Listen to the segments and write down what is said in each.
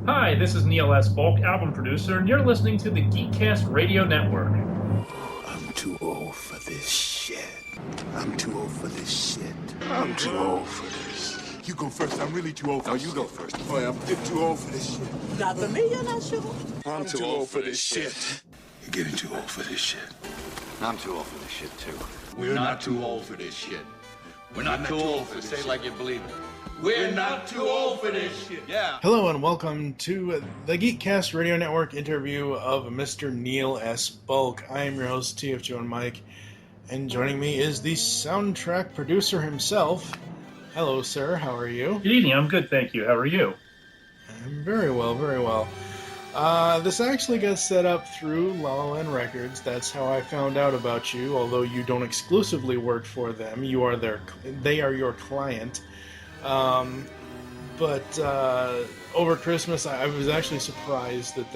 Hi, this is Neil S. Bulk, album producer, and you're listening to the GeekCast Radio Network. I'm too old for this shit. I'm too old for this shit. I'm too old for this. You go first. I'm really too old for this. No, you go first. Boy, I'm too old for this shit. Not for me, you're not sure. I'm too old for this shit. You're getting too old for this shit. I'm too old for this shit, too. We're not too old for this shit. We're not too old for this shit. Say like you believe it. We're not too old for this shit. Yeah. Hello and welcome to the GeekCast Radio Network interview of Mr. Neil S. Bulk. I am your host, TF Joe and Mike, and joining me is the soundtrack producer himself. Hello, sir. How are you? Good evening. I'm good, thank you. How are you? I'm very well, very well. This actually got set up through La La Land Records. That's how I found out about you, although you don't exclusively work for them. They are your client. But over Christmas, I was actually surprised that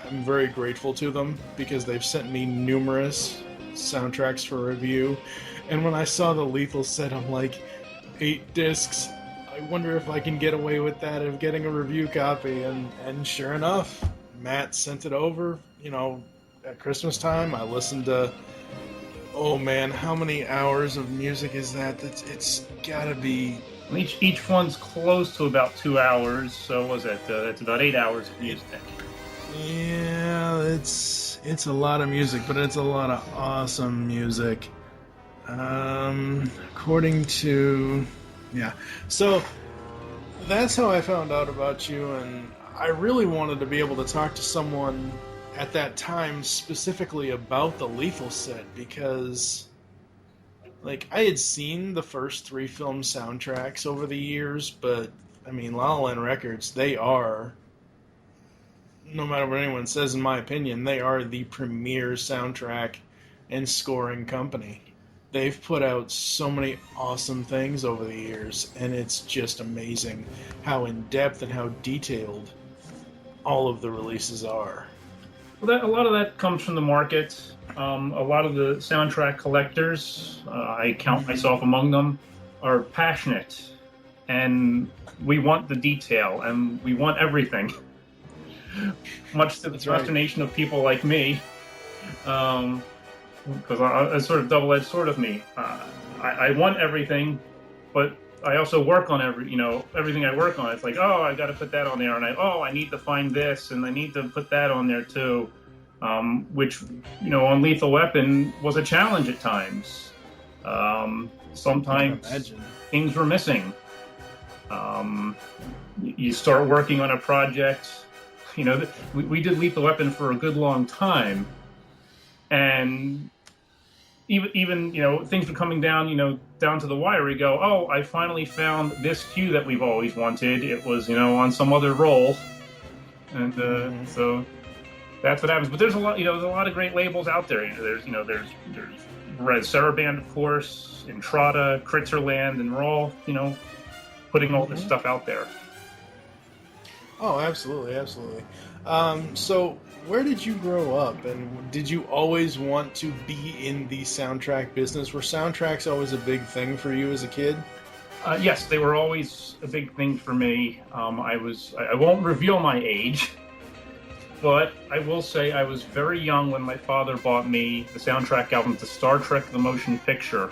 I'm very grateful to them because they've sent me numerous soundtracks for review. And when I saw the Lethal set, I'm like, 8 discs. I wonder if I can get away with that of getting a review copy. And sure enough, Matt sent it over, at Christmas time. I listened to, oh man, how many hours of music is that? It's gotta be... Each one's close to about 2 hours, so what was that? That's about 8 hours of music. Yeah, it's a lot of music, but it's a lot of awesome music. According to... Yeah, so that's how I found out about you, and I really wanted to be able to talk to someone at that time specifically about the Lethal set, because... I had seen the first 3 film soundtracks over the years, but, La La Land Records, they are, no matter what anyone says, in my opinion, they are the premier soundtrack and scoring company. They've put out so many awesome things over the years, and it's just amazing how in-depth and how detailed all of the releases are. Well, a lot of that comes from the market. A lot of the soundtrack collectors, I count myself among them, are passionate, and we want the detail, and we want everything. Much to the fascination of people like me, because it's sort of double-edged sword of me. I want everything, but I also work on everything I work on. It's like, oh, I got to put that on there, and I need to find this, and I need to put that on there too. Which, on Lethal Weapon was a challenge at times. Sometimes things were missing. You start working on a project. We did Lethal Weapon for a good long time, and even things were coming down, down to the wire. We go, oh, I finally found this cue that we've always wanted. It was, on some other roll, and so. That's what happens. But there's a lot of great labels out there. There's Red Saraband, of course, Entrada, Kritzerland, and we're all, putting all this stuff out there. Oh, absolutely, absolutely. So where did you grow up, and did you always want to be in the soundtrack business? Were soundtracks always a big thing for you as a kid? Yes, they were always a big thing for me. I won't reveal my age. But I will say I was very young when my father bought me the soundtrack album to Star Trek The Motion Picture.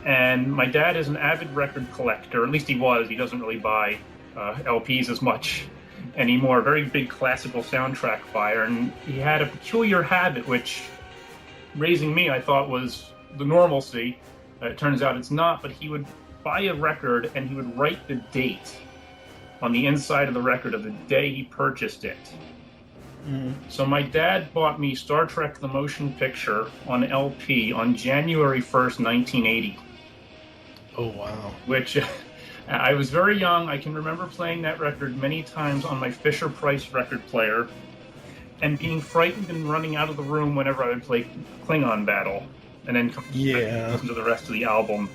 And my dad is an avid record collector, at least he was. He doesn't really buy LPs as much anymore. Very big classical soundtrack buyer. And he had a peculiar habit, which, raising me, I thought was the normalcy. It turns out it's not, but he would buy a record and he would write the date on the inside of the record of the day he purchased it. So my dad bought me Star Trek The Motion Picture on LP on January 1st, 1980. Oh, wow. Which, I was very young. I can remember playing that record many times on my Fisher-Price record player and being frightened and running out of the room whenever I would play Klingon Battle and then come back and listen to the rest of the album.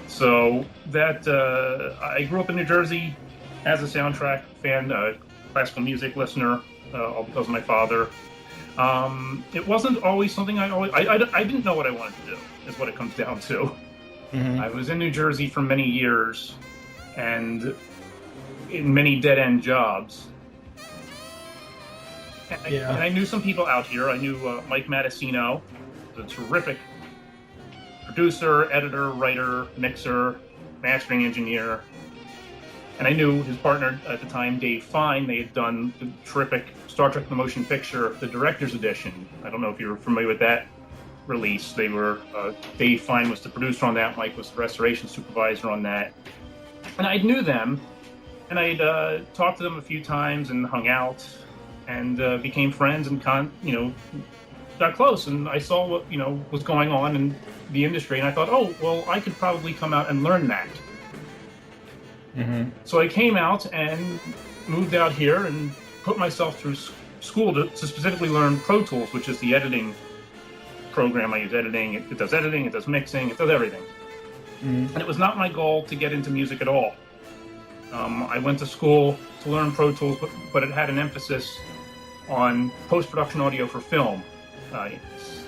So that, I grew up in New Jersey as a soundtrack fan, classical music listener. All because of my father. It wasn't always something I didn't know what I wanted to do, is what it comes down to. Mm-hmm. I was in New Jersey for many years, and in many dead-end jobs, And I knew some people out here. I knew Mike Matticino, a terrific producer, editor, writer, mixer, mastering engineer. And I knew his partner at the time, Dave Fine. They had done the terrific Star Trek The Motion Picture, the Director's Edition. I don't know if you're familiar with that release. They were, Dave Fine was the producer on that, Mike was the restoration supervisor on that. And I knew them, and I'd talked to them a few times and hung out, and became friends and got close. And I saw what was going on in the industry, and I thought, oh well, I could probably come out and learn that. Mm-hmm. So I came out and moved out here and put myself through school to specifically learn Pro Tools, which is the editing program I use. Editing, it does editing, it does mixing, it does everything. Mm-hmm. And it was not my goal to get into music at all. I went to school to learn Pro Tools, but it had an emphasis on post-production audio for film.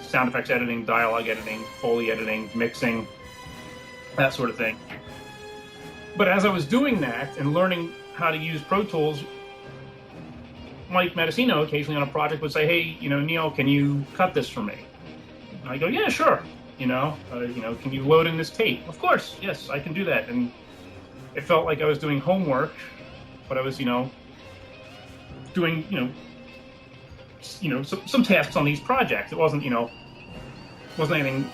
Sound effects editing, dialogue editing, Foley editing, mixing, that sort of thing. But as I was doing that and learning how to use Pro Tools, Mike Matticino occasionally on a project would say, hey, Neil, can you cut this for me? And I go, yeah, sure. Can you load in this tape? Of course, yes, I can do that. And it felt like I was doing homework, but I was, doing, some tasks on these projects. It wasn't anything,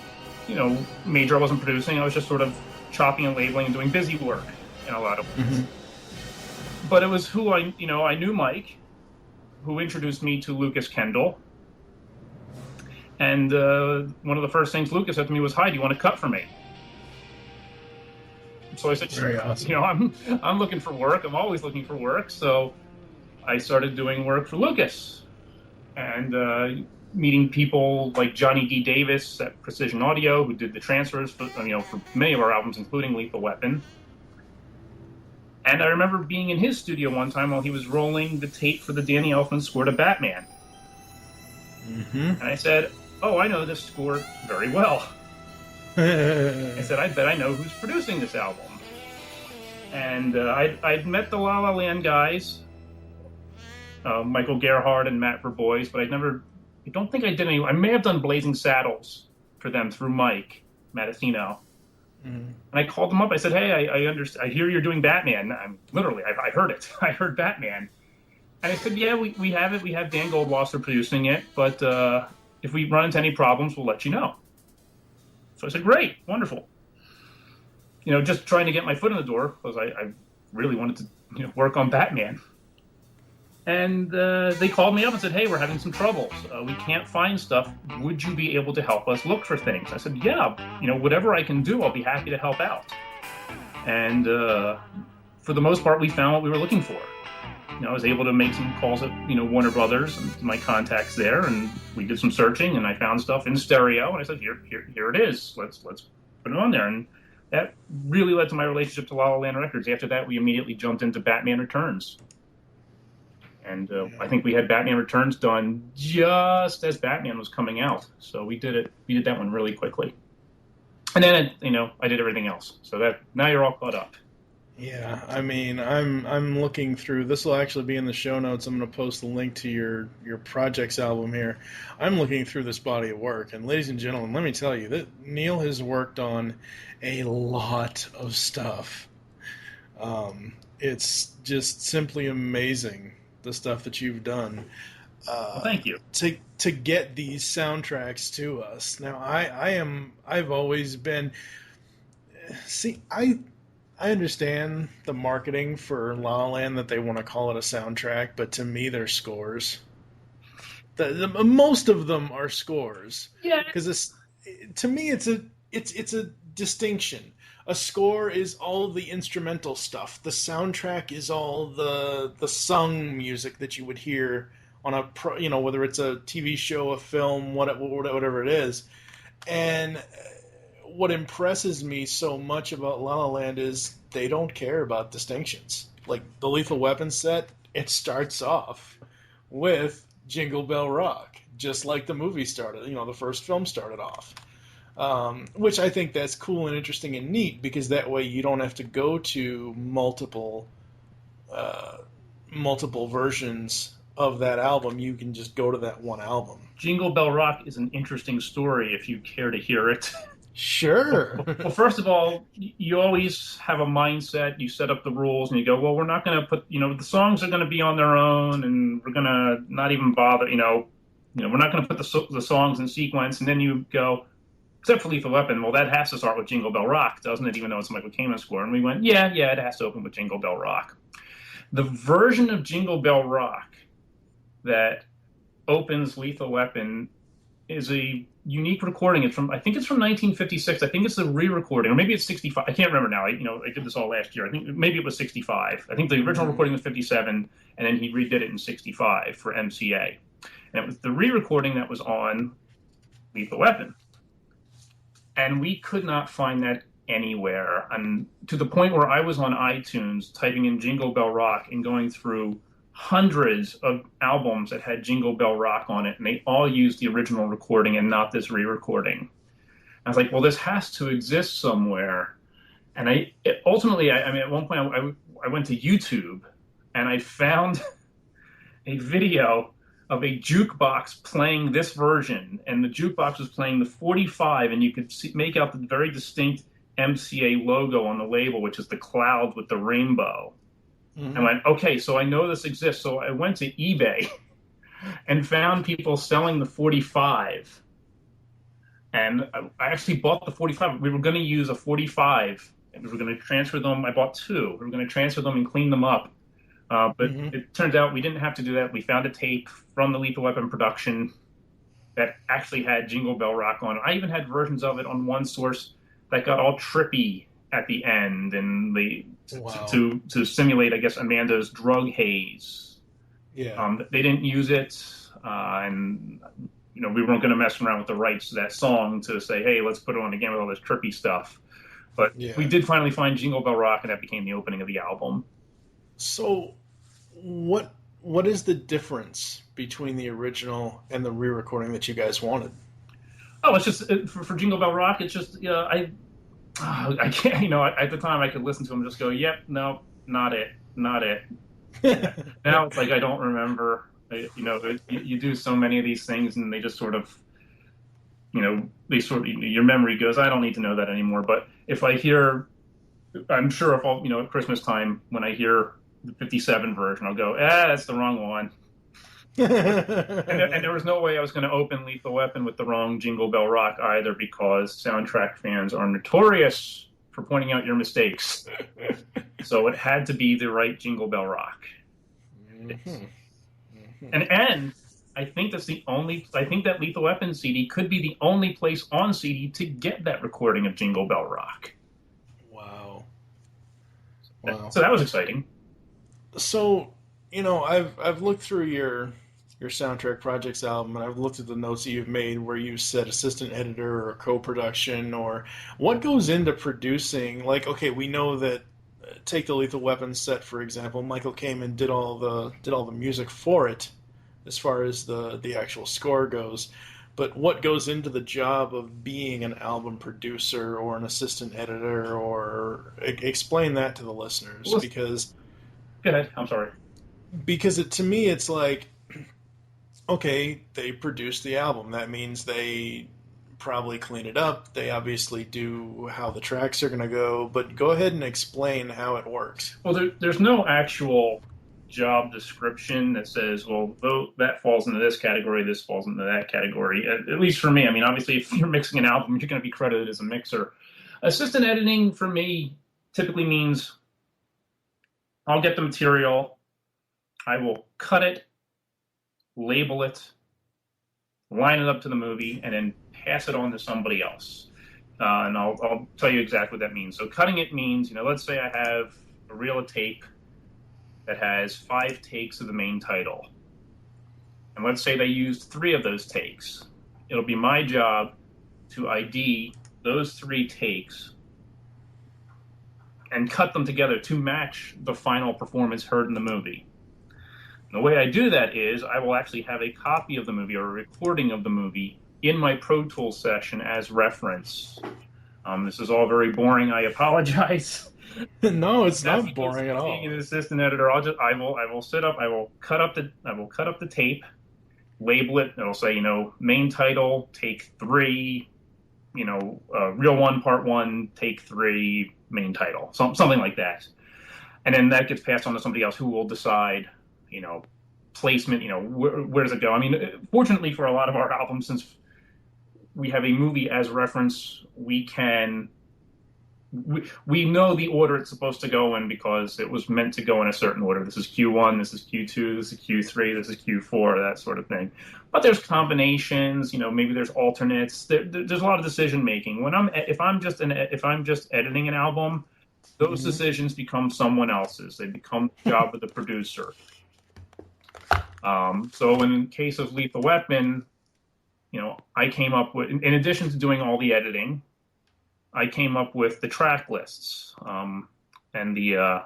major. I wasn't producing. I was just sort of chopping and labeling and doing busy work in a lot of ways. Mm-hmm. But it was who I knew Mike, who introduced me to Lucas Kendall. And one of the first things Lucas said to me was, hi, do you want to cut for me? So I said, very awesome. I'm looking for work. I'm always looking for work. So I started doing work for Lucas and meeting people like Johnny D. Davis at Precision Audio, who did the transfers for many of our albums, including Lethal Weapon. And I remember being in his studio one time while he was rolling the tape for the Danny Elfman score to Batman. Mm-hmm. And I said, oh, I know this score very well. I said, I bet I know who's producing this album. And I'd met the La La Land guys, Michael Gerhardt and Matt Verbois, but I don't think I did any. I may have done Blazing Saddles for them through Mike Matticino. Mm-hmm. And I called them up. I said, hey, I understand. I hear you're doing Batman. I heard it. I heard Batman. And I said, yeah, we have it. We have Dan Goldwasser producing it. But if we run into any problems, we'll let you know. So I said, great, wonderful. Just trying to get my foot in the door because I really wanted to work on Batman. And they called me up and said, hey, we're having some troubles. We can't find stuff. Would you be able to help us look for things? I said, yeah, whatever I can do, I'll be happy to help out. And for the most part, we found what we were looking for. I was able to make some calls at, Warner Brothers and my contacts there, and we did some searching, and I found stuff in stereo, and I said, here it is. Let's put it on there. And that really led to my relationship to La La Land Records. After that, we immediately jumped into Batman Returns. And I think we had Batman Returns done just as Batman was coming out. So we did that one really quickly. And then, I did everything else. So now you're all caught up. Yeah, I'm looking through. This will actually be in the show notes. I'm going to post the link to your projects album here. I'm looking through this body of work, and ladies and gentlemen, let me tell you that Neil has worked on a lot of stuff. It's just simply amazing, the stuff that you've done. Well, thank you. To get these soundtracks to us. Now, I've always been. See, I understand the marketing for La La Land that they want to call it a soundtrack, but to me, they're scores. Most of them are scores. Yeah. Because to me, it's a distinction. A score is all the instrumental stuff. The soundtrack is all the sung music that you would hear on whether it's a TV show, a film, whatever it is. And what impresses me so much about La La Land is they don't care about distinctions. Like the Lethal Weapon set, it starts off with Jingle Bell Rock, just like the movie started, the first film started off. Which I think that's cool and interesting and neat, because that way you don't have to go to multiple versions of that album, you can just go to that one album. Jingle Bell Rock is an interesting story if you care to hear it. Sure. Well, first of all, you always have a mindset. You set up the rules, and you go, well, we're not going to put, the songs are going to be on their own, and we're going to not even bother, we're not going to put the songs in sequence. And then you go, except for Lethal Weapon, well, that has to start with Jingle Bell Rock, doesn't it? Even though it's a Michael Kamen score. And we went, yeah, it has to open with Jingle Bell Rock. The version of Jingle Bell Rock that opens Lethal Weapon is a unique recording. I think it's from 1956. I think it's a re-recording, or maybe it's 65. I can't remember now. I did this all last year. I think maybe it was 65. I think the original recording was 57, and then he redid it in 65 for MCA. And it was the re-recording that was on Lethal Weapon. And we could not find that anywhere. And to the point where I was on iTunes typing in Jingle Bell Rock and going through hundreds of albums that had Jingle Bell Rock on it, and they all used the original recording and not this re-recording. I was like, well, this has to exist somewhere. And ultimately, at one point, I went to YouTube, and I found a video of a jukebox playing this version, and the jukebox was playing the 45, and you could make out the very distinct MCA logo on the label, which is the cloud with the rainbow. Mm-hmm. I went, okay, so I know this exists. So I went to eBay and found people selling the 45. And I actually bought the 45. We were going to use a 45, and we were going to transfer them. I bought two. We were going to transfer them and clean them up. But it turns out we didn't have to do that. We found a tape from the Lethal Weapon production that actually had Jingle Bell Rock on it. I even had versions of it on one source that got all trippy at the end, and to simulate, I guess, Amanda's drug haze. Yeah. They didn't use it, and we weren't going to mess around with the rights to that song to say, hey, let's put it on again with all this trippy stuff. But we did finally find Jingle Bell Rock, and that became the opening of the album. So, what is the difference between the original and the re-recording that you guys wanted? Oh, it's just for Jingle Bell Rock. It's just I can't, at the time I could listen to them and just go, yep, no, not it. Now it's like I don't remember. You do so many of these things, and they just sort of, your memory goes, I don't need to know that anymore. But if I hear, I'm sure if I'll, at Christmas time when I hear the 57 version, I'll go, that's the wrong one. and there was no way I was going to open Lethal Weapon with the wrong Jingle Bell Rock either, because soundtrack fans are notorious for pointing out your mistakes. So it had to be the right Jingle Bell Rock. Mm-hmm. And I think that Lethal Weapon CD could be the only place on CD to get that recording of Jingle Bell Rock. Wow. So that was exciting. So, I've looked through your Soundtrack Projects album, and I've looked at the notes that you've made where you said assistant editor or co-production, or what goes into producing. Like, okay, we know that take the Lethal Weapon set, for example. Michael Kamen did all the music for it, as far as the actual score goes. But what goes into the job of being an album producer or an assistant editor, or explain that to the listeners? Well, because go ahead. I'm sorry. Because to me, it's like, okay, they produced the album. That means they probably clean it up. They obviously do how the tracks are going to go. But go ahead and explain how it works. Well, there's no actual job description that says, well, that falls into this category, this falls into that category. At least for me. I mean, obviously, if you're mixing an album, you're going to be credited as a mixer. Assistant editing, for me, typically means I'll get the material, I will cut it, label it, line it up to the movie, and then pass it on to somebody else. And I'll tell you exactly what that means. So cutting it means, let's say I have a reel of tape that has 5 takes of the main title. And let's say they used 3 of those takes. It'll be my job to ID those 3 takes and cut them together to match the final performance heard in the movie. And the way I do that is I will actually have a copy of the movie or a recording of the movie in my Pro Tools session as reference. This is all very boring. I apologize. No, it's That's not boring at all. being an assistant editor. I will sit up. I will cut up the tape, label it. It'll say, main title, take 3, reel 1, part 1, take 3, main title, something like that. And then that gets passed on to somebody else who will decide, placement, where does it go? I mean, fortunately for a lot of our albums, since we have a movie as reference, we know the order it's supposed to go in because it was meant to go in a certain order. This is Q1, this is Q2, this is Q3, this is Q4, that sort of thing. But there's combinations, maybe there's alternates. There's a lot of decision making. If I'm just editing an album, those decisions become someone else's. They become the job of the producer. So in case of Lethal Weapon, I came up with, in addition to doing all the editing, I came up with the track lists, and the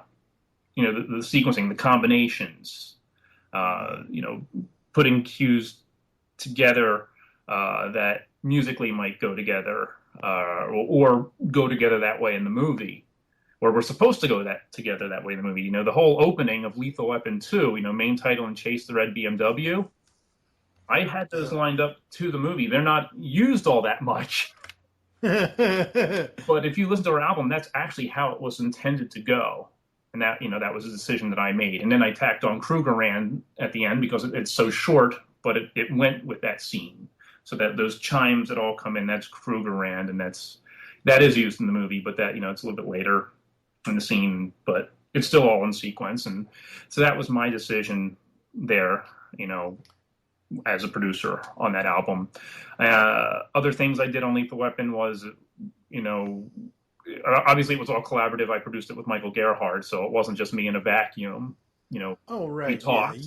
sequencing, the combinations, putting cues together that musically might go together, or go together that way in the movie, or we're supposed to go together that way in the movie. The whole opening of Lethal Weapon 2, main title and Chase the Red BMW, I had those lined up to the movie. They're not used all that much. But if you listen to our album, that's actually how it was intended to go. And that, that was a decision that I made. And then I tacked on Krugerrand at the end because it's so short, but it went with that scene. So that those chimes that all come in, that's Krugerrand, and that is used in the movie, but that, it's a little bit later in the scene, but it's still all in sequence. And so that was my decision there, as a producer on that album. Other things I did on Lethal Weapon was, obviously it was all collaborative. I produced it with Michael Gerhardt, so it wasn't just me in a vacuum. Oh, right. We talked.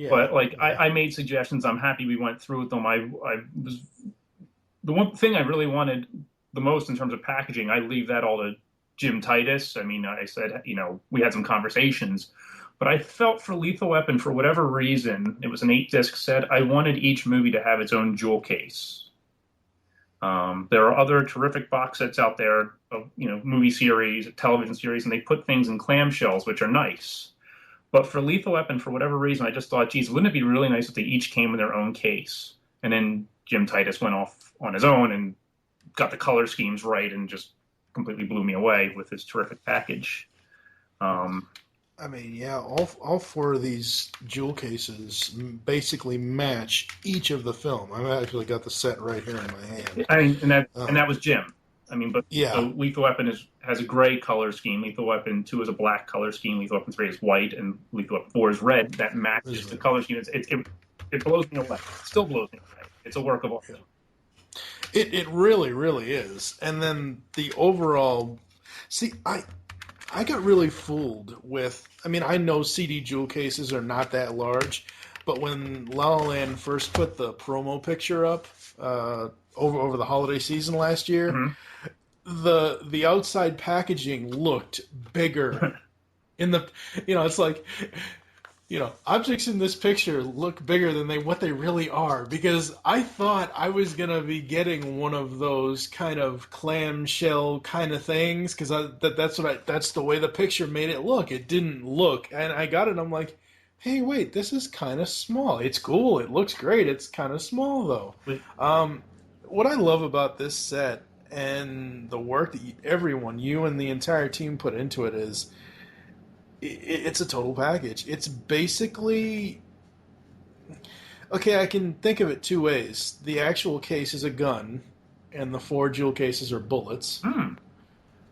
But I made suggestions. I'm happy we went through with them. The one thing I really wanted the most in terms of packaging, I leave that all to Jim Titus. I mean, I said, we had some conversations, but I felt for Lethal Weapon, for whatever reason, it was an 8-disc set, I wanted each movie to have its own jewel case. There are other terrific box sets out there of, movie series, television series, and they put things in clamshells, which are nice. But for Lethal Weapon, for whatever reason, I just thought, geez, wouldn't it be really nice if they each came in their own case? And then Jim Titus went off on his own and got the color schemes right and just completely blew me away with his terrific package. I mean, yeah, all 4 of these jewel cases basically match each of the film. I've actually got the set right here in my hand. I mean, and that was Jim. I mean, but yeah. So Lethal Weapon has a gray color scheme. Lethal Weapon 2 is a black color scheme. Lethal Weapon 3 is white, and Lethal Weapon 4 is red. That matches the color scheme. It blows me away. It still blows me away. It's a work of art. It really, really is. And then the overall... See, I got really fooled with... I mean, I know CD jewel cases are not that large, but when La La Land first put the promo picture up over the holiday season last year, mm-hmm. the outside packaging looked bigger. It's like... objects in this picture look bigger than what they really are, because I thought I was going to be getting one of those kind of clamshell kind of things, because that's the way the picture made it look. It didn't look, and I got it, and I'm like, hey, wait, this is kind of small. It's cool. It looks great. It's kind of small, though. What I love about this set and the work that you and the entire team put into it is... It's a total package. It's basically... Okay, I can think of it 2 ways. The actual case is a gun, and the 4 jewel cases are bullets.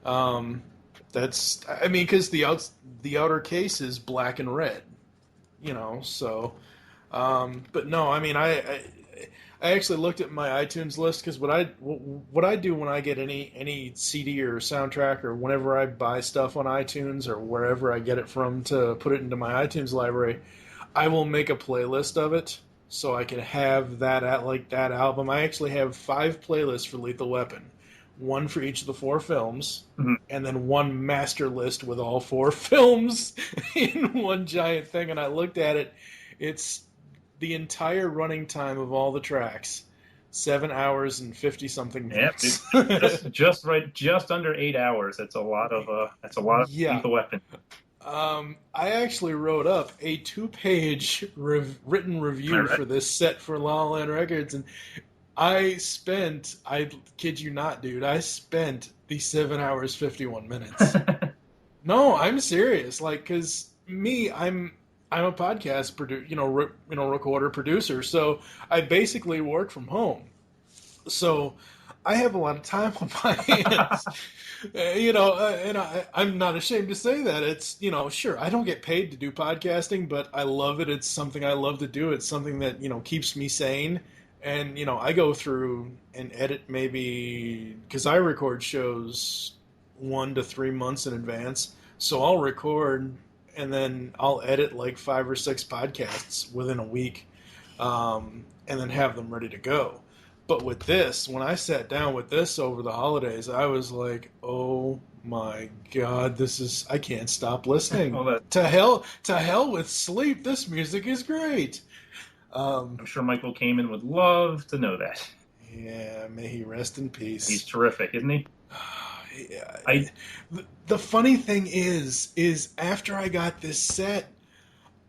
That's... I mean, because the outer case is black and red. So... but no, I mean, I actually looked at my iTunes list, because what I do when I get any CD or soundtrack, or whenever I buy stuff on iTunes or wherever I get it from to put it into my iTunes library, I will make a playlist of it so I can have that that album. I actually have 5 playlists for Lethal Weapon, 1 for each of the 4 films, mm-hmm. and then 1 master list with all 4 films in one giant thing. And I looked at it; it's the entire running time of all the tracks 7 hours and 50-something Yeah, minutes. just right, just under 8 hours. That's a lot of Yeah. Lethal Weapon. I actually wrote up a 2-page written review for this set for La La Land Records, and I kid you not, dude, I spent the 7 hours 51 minutes. No, I'm serious. Like, cause me, I'm a podcast recorder producer, so I basically work from home. So I have a lot of time on my hands. And I'm not ashamed to say that. It's, sure, I don't get paid to do podcasting, but I love it. It's something I love to do. It's something that, keeps me sane. And, I go through and edit maybe, because I record shows 1 to 3 months in advance. So I'll record and then I'll edit like 5 or 6 podcasts within a week, and then have them ready to go. But with this, when I sat down with this over the holidays, I was like, oh my God, I can't stop listening. Well, To hell with sleep. This music is great. I'm sure Michael Kamen would love to know that. Yeah, may he rest in peace. He's terrific, isn't he? Yeah. The funny thing is after I got this set,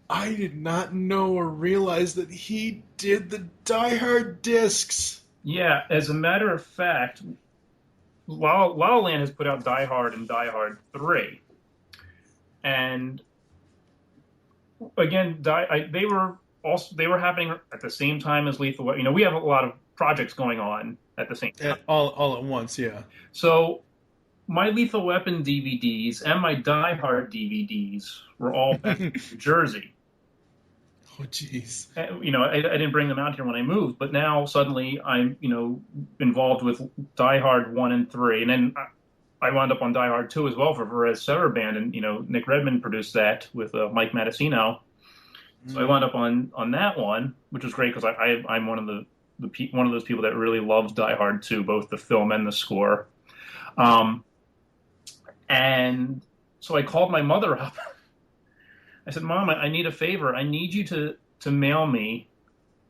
I did not know or realize that he did the Die Hard discs. Yeah, as a matter of fact, La La Land has put out Die Hard and Die Hard 3. And again, they were happening at the same time as Lethal Weapon. We have a lot of projects going on at the same time. All at once, yeah. So my Lethal Weapon DVDs and my Die Hard DVDs were all back in New Jersey. Oh, jeez. I didn't bring them out here when I moved, but now suddenly I'm, involved with Die Hard 1 and 3, and then I wound up on Die Hard 2 as well for Perez Sever Band, and Nick Redmond produced that with Mike Matessino. So I wound up on that one, which was great because I'm one of those people that really loves Die Hard 2, both the film and the score. And so I called my mother up. I said, Mom, I need a favor. I need you to mail me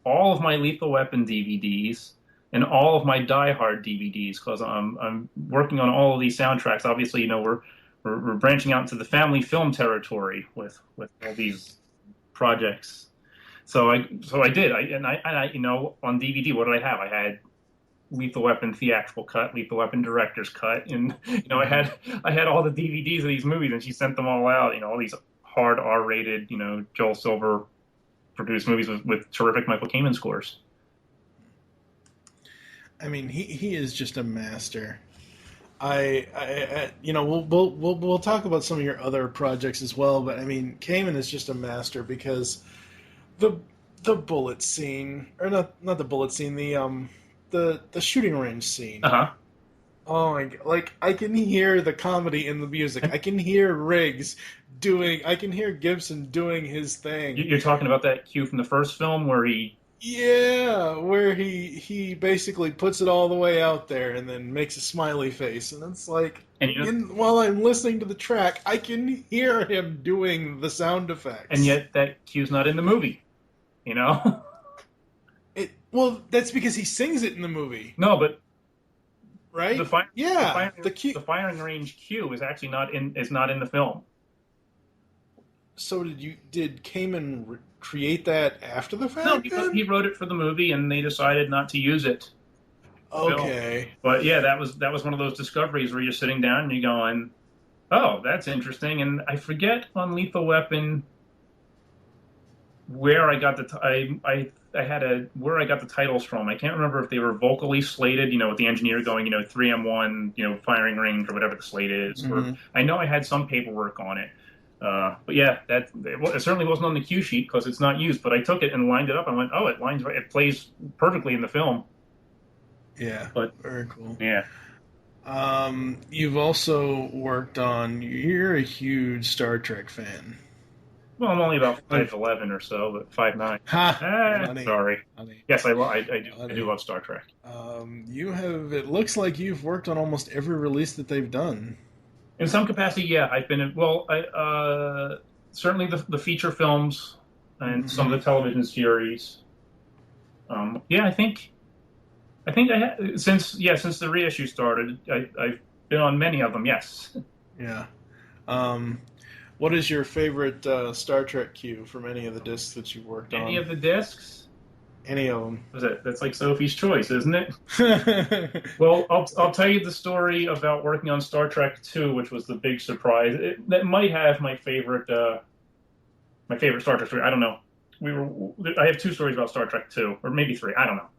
all of my Lethal Weapon DVDs and all of my Die Hard DVDs because I'm working on all of these soundtracks. Obviously, we're branching out into the family film territory with all these projects. So I did. I on DVD, what did I have? I had Lethal Weapon theatrical cut, Lethal Weapon director's cut, and I had all the DVDs of these movies, and she sent them all out. All these hard R-rated, Joel Silver produced movies with terrific Michael Kamen scores. I mean, he is just a master. We'll talk about some of your other projects as well, but I mean, Kamen is just a master because the bullet scene, or not the bullet scene, the shooting range scene. Uh-huh. Oh my God! Like, I can hear the comedy in the music. I can hear Riggs I can hear Gibson doing his thing. You're talking about that cue from the first film where he... Yeah, where he basically puts it all the way out there and then makes a smiley face. And it's like, while I'm listening to the track, I can hear him doing the sound effects. And yet that cue's not in the movie, Well, that's because he sings it in the movie. No, but... Right? The firing range cue is actually not in the film. So did Kamen create that after the fact? No, he wrote it for the movie, and they decided not to use it. Okay. But yeah, that was one of those discoveries where you're sitting down and you're going, "Oh, that's interesting." And I forget on Lethal Weapon where I got where I got the titles from. I can't remember if they were vocally slated, with the engineer going, 3M1, firing range or whatever the slate is. Mm-hmm. Or I know I had some paperwork on it. But yeah, it certainly wasn't on the cue sheet because it's not used. But I took it and lined it up. I went, oh, it lines right. It plays perfectly in the film. Yeah, but very cool. Yeah. You've also worked on. You're a huge Star Trek fan. Well, I'm only about 5'11" or so, but 5'9". Sorry. Honey. Yes, I do love Star Trek. It looks like you've worked on almost every release that they've done. In some capacity, yeah. I've been certainly the feature films and some of the television series. I think I think since the reissue started, I've been on many of them. Yes. Yeah. What is your favorite Star Trek cue from any of the discs that you've worked on? Any of the discs? Any of them. That's like Sophie's Choice, isn't it? Well, I'll tell you the story about working on Star Trek II, which was the big surprise. That might have my favorite Star Trek story. I don't know. I have 2 stories about Star Trek II, or maybe 3. I don't know.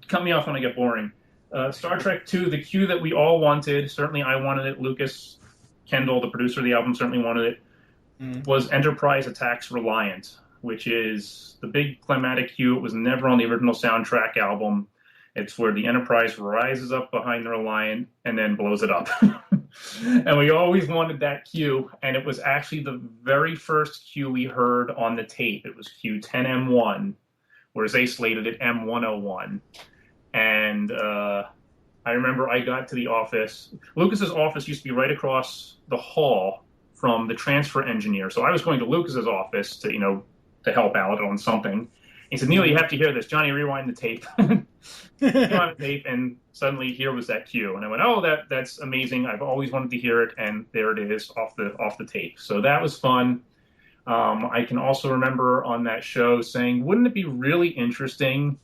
Cut me off when I get boring. Star Trek II, the cue that we all wanted, certainly I wanted it, Lucas Kendall, the producer of the album, certainly wanted it, was Enterprise Attacks Reliant, which is the big climatic cue. It was never on the original soundtrack album. It's where the Enterprise rises up behind the Reliant and then blows it up. And we always wanted that cue, and it was actually the very first cue we heard on the tape. It was cue 10M1, whereas they slated it M101. And I remember I got to the office. Lucas's office used to be right across the hall from the transfer engineer. So I was going to Lucas's office to help out on something. He said, "Neil, you have to hear this. Johnny, rewind the tape." Rewind the tape, and suddenly here was that cue. And I went, "Oh, that's amazing. I've always wanted to hear it." And there it is off the tape. So that was fun. I can also remember on that show saying, wouldn't it be really interesting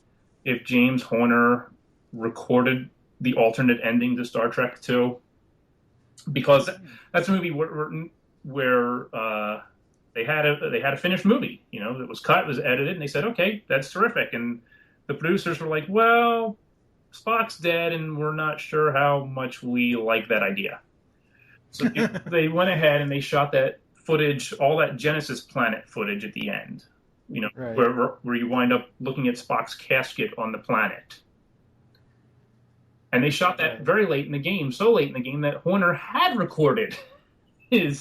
if James Horner recorded the alternate ending to Star Trek II? Because that's a movie where they had a finished movie. It was cut, it was edited, and they said, "Okay, that's terrific." And the producers were like, "Well, Spock's dead, and we're not sure how much we like that idea." So they went ahead and they shot that footage, all that Genesis planet footage at the end. Right. where you wind up looking at Spock's casket on the planet. And they shot that very late in the game, so late in the game that Horner had recorded the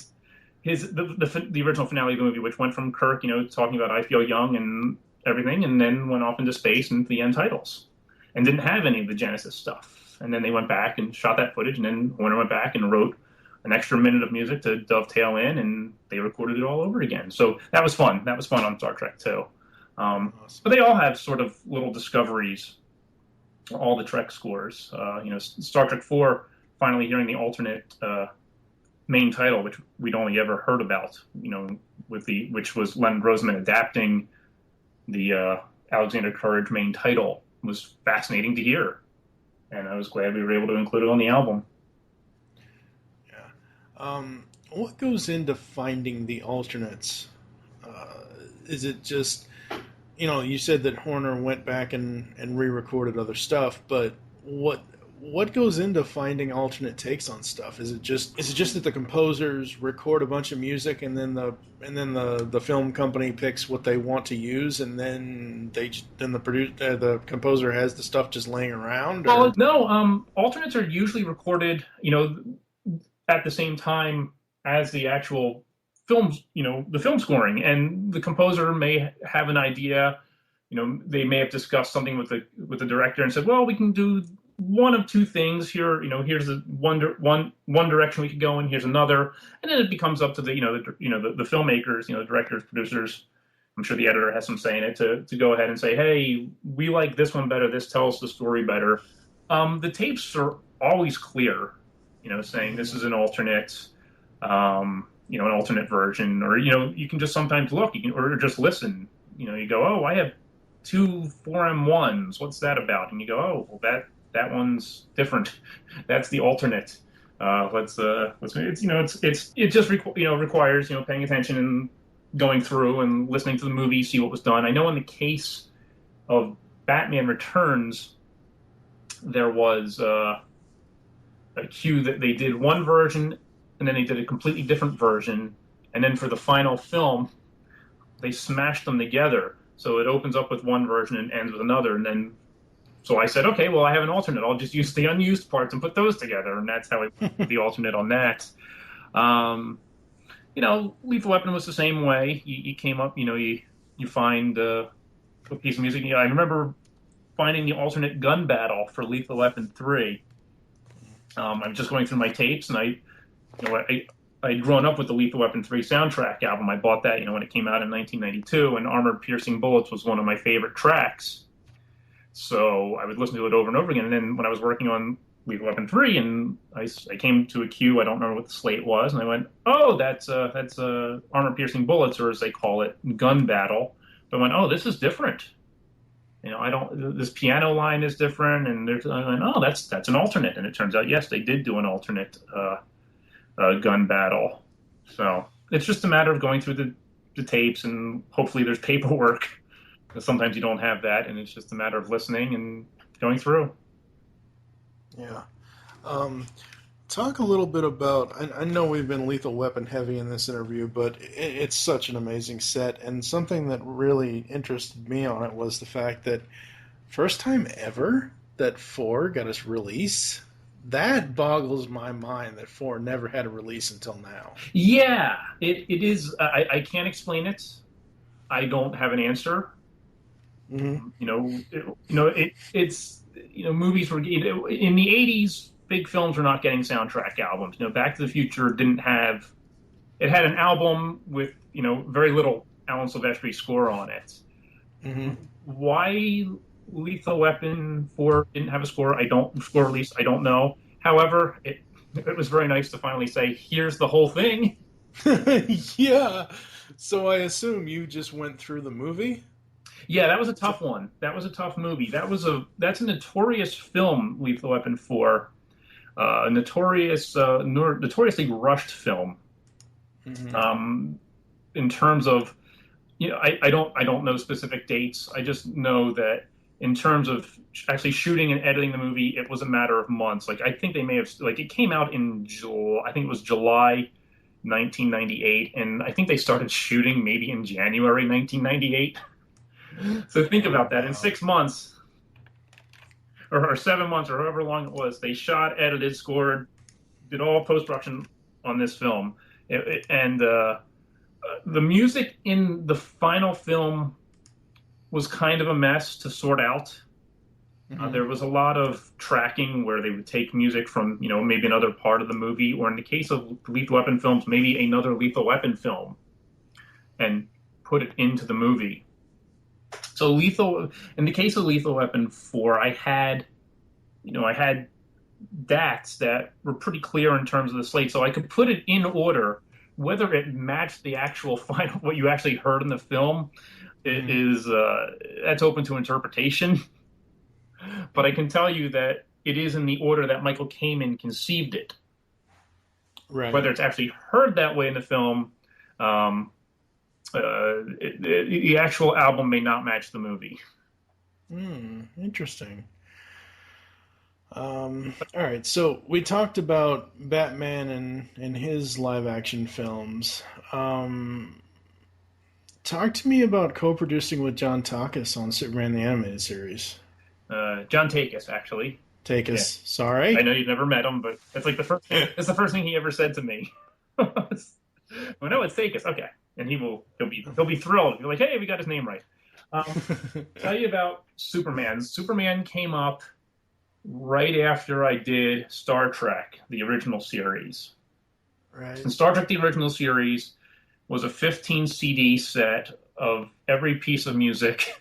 original finale of the movie, which went from Kirk, talking about "I feel young" and everything, and then went off into space and the end titles, and didn't have any of the Genesis stuff. And then they went back and shot that footage, and then Horner went back and wrote an extra minute of music to dovetail in, and they recorded it all over again. So that was fun. That was fun on Star Trek II. Awesome. But they all have sort of little discoveries, all the Trek scores. Star Trek IV, finally hearing the alternate main title, which we'd only ever heard about, which was Leonard Roseman adapting the Alexander Courage main title, was fascinating to hear. And I was glad we were able to include it on the album. What goes into finding the alternates? Is it just, you said that Horner went back and re-recorded other stuff, but what goes into finding alternate takes on stuff? Is it just that the composers record a bunch of music and then the film company picks what they want to use, and then the composer has the stuff just laying around? Or? Well, no. Alternates are usually recorded, at the same time as the actual films, the film scoring, and the composer may have an idea. They may have discussed something with the director and said, "Well, we can do one of 2 things here. Here's one direction we could go in. Here's another," and then it becomes up to the filmmakers, the directors, producers. I'm sure the editor has some say in it to go ahead and say, "Hey, we like this one better. This tells the story better." The tapes are always clear, saying this is an alternate. An alternate version, or you can just sometimes look, or just listen. You go, "Oh, I have 2 4M1s. What's that about?" And you go, "Oh, well, that one's different. That's the alternate." It just requires paying attention and going through and listening to the movie, see what was done. I know in the case of Batman Returns, there was a cue that they did one version, and then they did a completely different version, and then for the final film, they smashed them together. So it opens up with one version and ends with another, and then so I said, "Okay, well, I have an alternate. I'll just use the unused parts and put those together," and that's how I put the alternate on that. Lethal Weapon was the same way. You came up, you find a piece of music. I remember finding the alternate gun battle for Lethal Weapon 3. I'm just going through my tapes, and I'd grown up with the Lethal Weapon 3 soundtrack album. I bought that, when it came out in 1992, and Armored Piercing Bullets was one of my favorite tracks. So I would listen to it over and over again. And then when I was working on Lethal Weapon 3, and I came to a cue, I don't remember what the slate was, and I went, oh, that's armor-piercing bullets, or as they call it, gun battle. But I went, oh, this is different. This piano line is different, and I went, oh, that's an alternate. And it turns out, yes, they did do an alternate gun battle. So it's just a matter of going through the tapes, and hopefully there's paperwork. Sometimes you don't have that, and it's just a matter of listening and going through. Yeah. Talk a little bit about, I know we've been Lethal Weapon heavy in this interview, but it's such an amazing set, and something that really interested me on it was the fact that first time ever that 4 got its release. That boggles my mind that 4 never had a release until now. Yeah, it is. I can't explain it. I don't have an answer. Mm-hmm. It's movies were in the 80s. Big films were not getting soundtrack albums. Back to the Future didn't have. It had an album with very little Alan Silvestri score on it. Mm-hmm. Why Lethal Weapon 4 didn't have a score release? I don't know. However, it was very nice to finally say, here's the whole thing. Yeah. So I assume you just went through the movie? Yeah, that was a tough one. That was a tough movie. That's a notorious film, Lethal Weapon 4. A notoriously rushed film. Mm-hmm. In terms of, I don't know specific dates. I just know that in terms of actually shooting and editing the movie, it was a matter of months. I think they may have, it came out in I think it was July 1998, and I think they started shooting maybe in January 1998. So think about that. In 6 months, or 7 months, or however long it was, they shot, edited, scored, did all post-production on this film. And the music in the final film was kind of a mess to sort out. Mm-hmm. There was a lot of tracking where they would take music from, maybe another part of the movie, or in the case of Lethal Weapon films, maybe another Lethal Weapon film, and put it into the movie. So in the case of Lethal Weapon 4, I had DATs that were pretty clear in terms of the slate, so I could put it in order. Whether it matched the actual final, what you actually heard in the film, that's open to interpretation. But I can tell you that it is in the order that Michael Kamen conceived it. Right. Whether it's actually heard that way in the film, the actual album may not match the movie. Interesting. All right, so we talked about Batman and his live-action films. Talk to me about co-producing with John Takis on Superman the Animated Series. John Takis, actually. Takis, yeah. Sorry. I know you've never met him, but it's the first. It's the first thing he ever said to me. Well, no, it's Takis. Okay, and he'll be thrilled. He'll be like, hey, we got his name right. Tell you about Superman. Superman came up right after I did Star Trek, the original series. Right. And Star Trek, the original series, was a 15 CD set of every piece of music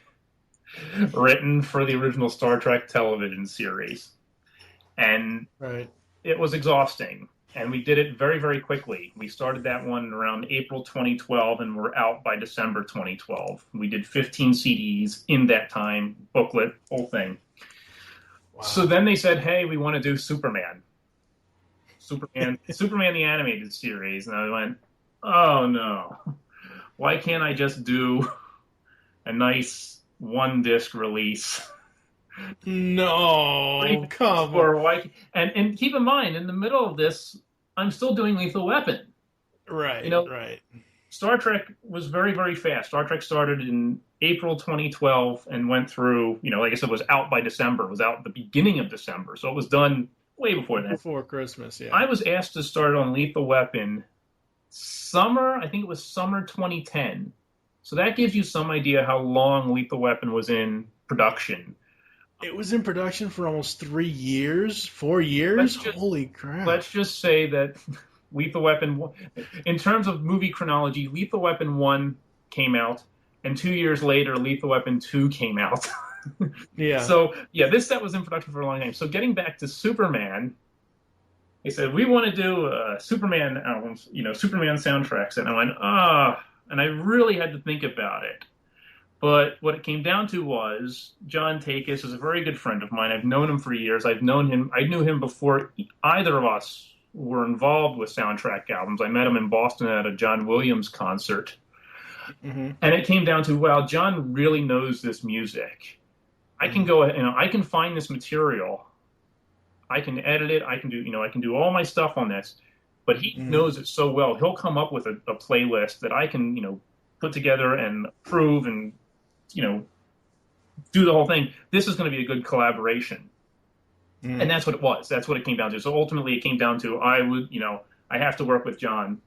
written for the original Star Trek television series. And It was exhausting. And we did it very, very quickly. We started that one around April 2012, and we're out by December 2012. We did 15 CDs in that time, booklet, whole thing. Wow. So then they said, hey, we want to do Superman the animated series. And I went, oh, no. Why can't I just do a nice one-disc release? No, come on. And keep in mind, in the middle of this, I'm still doing Lethal Weapon. Right, right. Star Trek was very, very fast. Star Trek started in April 2012 and went through, like I said, was out by December. It was out at the beginning of December. So it was done way before that. Before Christmas, yeah. I was asked to start on Lethal Weapon summer 2010. So that gives you some idea how long Lethal Weapon was in production. It was in production for almost 3 years, 4 years? Holy crap. Let's just say that Lethal Weapon, in terms of movie chronology, Lethal Weapon 1 came out, and 2 years later, Lethal Weapon 2 came out. Yeah. So yeah, this set was in production for a long time. So getting back to Superman, they said we want to do Superman albums, Superman soundtracks, and I went and I really had to think about it. But what it came down to was John Takis is a very good friend of mine. I've known him for years. I knew him before either of us were involved with soundtrack albums. I met him in Boston at a John Williams concert. Mm-hmm. And it came down to, well, John really knows this music. I can go, I can find this material. I can edit it. I can do all my stuff on this. But he knows it so well. He'll come up with a playlist that I can, put together and approve and, do the whole thing. This is going to be a good collaboration. And that's what it was. That's what it came down to. So ultimately it came down to, I have to work with John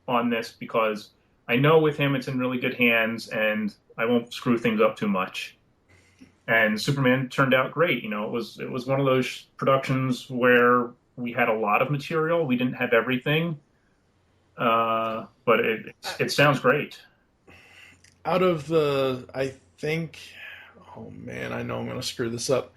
on this because I know with him it's in really good hands and I won't screw things up too much. And Superman turned out great. It was one of those productions where we had a lot of material. We didn't have everything, but it sounds great. Out of I think, oh man, I know I'm going to screw this up.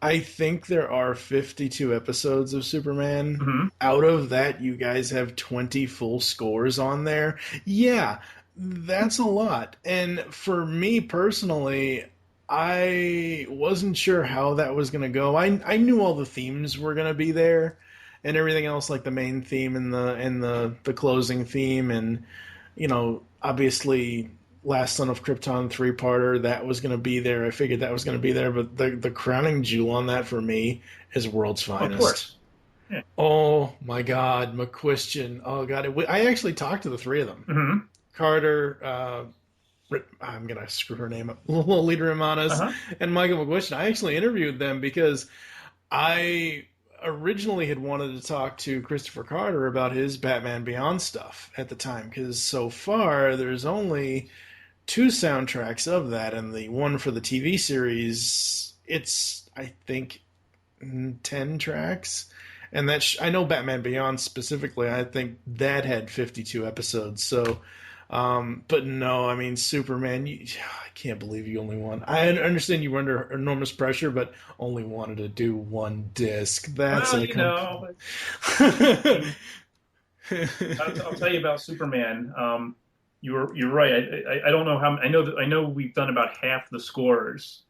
I think there are 52 episodes of Superman. Mm-hmm. Out of that, you guys have 20 full scores on there. Yeah, that's a lot. And for me personally, I wasn't sure how that was going to go. I knew all the themes were going to be there and everything else, like the main theme and the closing theme. And, obviously Last Son of Krypton 3-parter, that was going to be there. I figured that was going to be there. But the crowning jewel on that for me is World's Finest. Of course. Yeah. Oh, my God. McQuistion. Oh, God. I actually talked to the three of them. Mm-hmm. Carter, I'm going to screw her name up, Lolita Romanos, and Michael McQuistion. I actually interviewed them because I originally had wanted to talk to Christopher Carter about his Batman Beyond stuff at the time, because so far there's only 2 soundtracks of that, and the one for the TV series, it's, I think, 10 tracks. And I know Batman Beyond specifically, I think that had 52 episodes, so... but no, I mean, Superman, I can't believe you only won. I understand you were under enormous pressure, but only wanted to do 1 disc. That's I'll tell you about Superman. You're right. I don't know how. I know we've done about half the scores,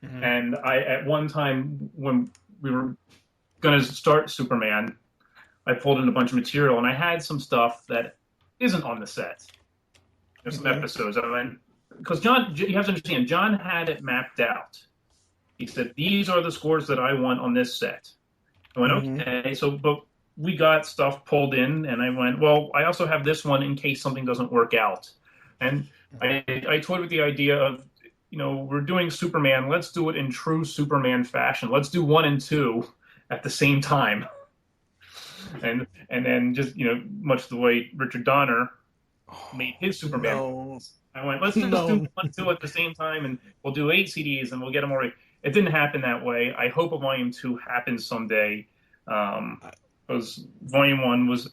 and at one time when we were going to start Superman, I pulled in a bunch of material, and I had some stuff that isn't on the set. There's some episodes. Because John, you have to understand, John had it mapped out. He said, these are the scores that I want on this set. I went, okay. So, but we got stuff pulled in, and I went, well, I also have this one in case something doesn't work out. And I toyed with the idea of, we're doing Superman. Let's do it in true Superman fashion. Let's do 1 and 2 at the same time. And then just, much the way Richard Donner made his Superman. No. I went, let's just do 1 and 2 at the same time, and we'll do 8 CDs, and we'll get them already. It didn't happen that way. I hope a Volume 2 happens someday. Because Volume 1 was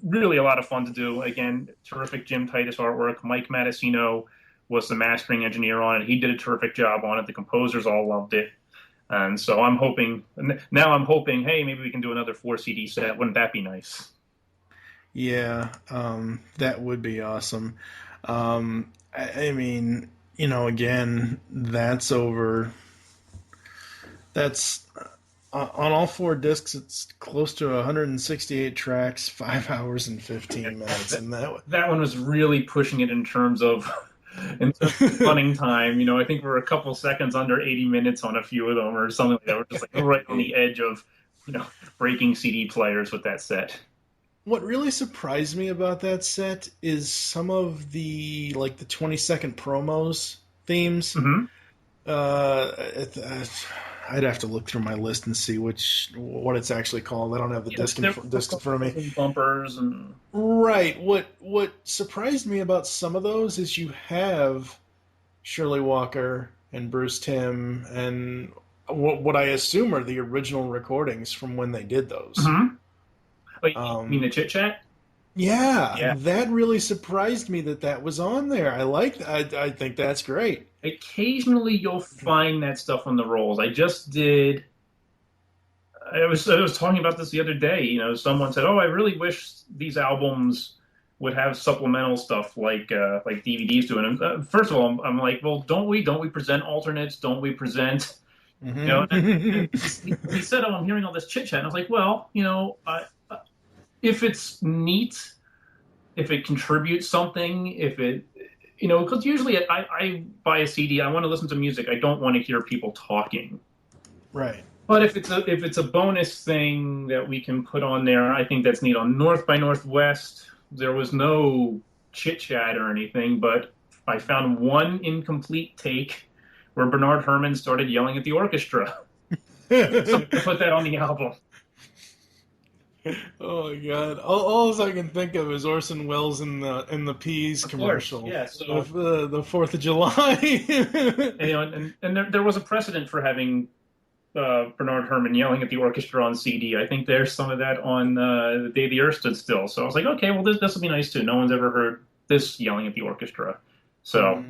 really a lot of fun to do. Again, terrific Jim Titus artwork. Mike Mattasino was the mastering engineer on it. He did a terrific job on it. The composers all loved it. And so I'm hoping, hey, maybe we can do another 4 CD set. Wouldn't that be nice? Yeah, that would be awesome. I mean, again, that's on all 4 discs, it's close to 168 tracks, 5 hours and 15 minutes. And that one was really pushing it in terms of running time. I think we're a couple seconds under 80 minutes on a few of them or something like that. We're just right on the edge of, breaking CD players with that set. What really surprised me about that set is some of the 20-second promos themes. Mm-hmm. I'd have to look through my list and see what it's actually called. I don't have the disc in front of me. Bumpers and right. What surprised me about some of those is you have Shirley Walker and Bruce Timm and what I assume are the original recordings from when they did those. Mm-hmm. Wait, you mean the Chit Chat? Yeah, that really surprised me that was on there. I think that's great. Occasionally you'll find that stuff on the rolls. I was talking about this the other day. Someone said, "Oh, I really wish these albums would have supplemental stuff like DVDs do." And first of all, I'm like, "Well, don't we present alternates? Don't we present?" And he said, "Oh, I'm hearing all this chit chat." And I was like, "Well, if it's neat, if it contributes something, if it, because usually I buy a CD, I want to listen to music. I don't want to hear people talking." Right. But if it's a bonus thing that we can put on there, I think that's neat. On North by Northwest, there was no chit chat or anything, but I found one incomplete take where Bernard Herrmann started yelling at the orchestra. So I put that on the album. Oh my God! All I can think of is Orson Welles in the Peas commercial. Yeah, so the 4th of July. and there was a precedent for having Bernard Herrmann yelling at the orchestra on CD. I think there's some of that on The Day the Earth Stood Still. So I was like, okay, well this will be nice too. No one's ever heard this yelling at the orchestra, so